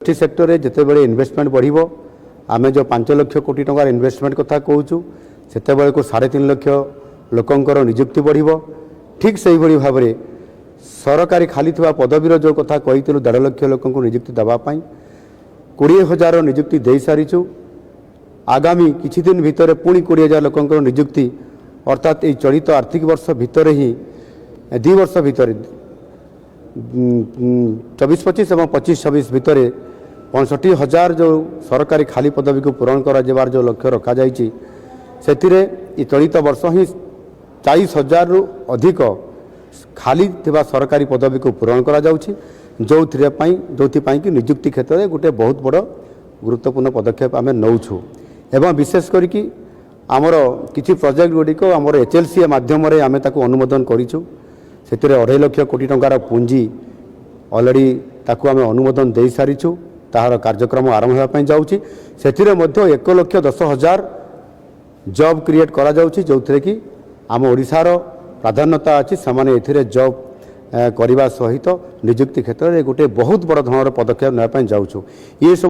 sector में जिते बड़े इन्वेस्टमेंट बढ़ो आम जो 5 लाख कोटी टंकार इन्वेस्टमेंट कथा कहूँ से को 3.5 लाख लोकंर निजुक्ति बढ़ो ठीक से ही भाव में सरकारी खाली थी पदवीर जो कथा कही 1.5 लाख लोक निजुक्ति देवाई 20,000 निजुक्ति दे सारीचु आगामी किछि दिन भितर पुणी 20,000 लोकंर निजुक्ति अर्थात ये चलित आर्थिक वर्ष भितर ही 2 वर्ष भितर 24-25 और 25-26 भितर 65,000 जो सरकारी खाली पदवी को पूरण कर जो लक्ष्य रखा जाइए से चलित वर्ष ही 40,000 रु अधिक खाली थिबा सरकारी पदवी को पूरण करा जाउछि जो कि निजुक्ति क्षेत्र में गोटे बहुत बड़ गुरुत्वपूर्ण पदक्षेप आम नौछु एवं विशेष करिकी आमर किछि प्रोजेक्ट गुड़िक आमर HLCA माध्यम आम ताकू अनुमोदन करिछु से 2.5 लाख कोटी टंकार पुंजी ऑलरेडी ताकू आम अनुमोदन दे सारीछु ताहार कार्यक्रम आरंभ होगापी जाऊँगी से 1,10,000 जॉब क्रिएट करा जाउछि जो कि आम ओडिशार प्राधान्यता अच्छी से जॉब करने सहित निजुक्ति क्षेत्र में गोटे बहुत बड़ धरण पदक्षेप नापी जाऊँ ये सब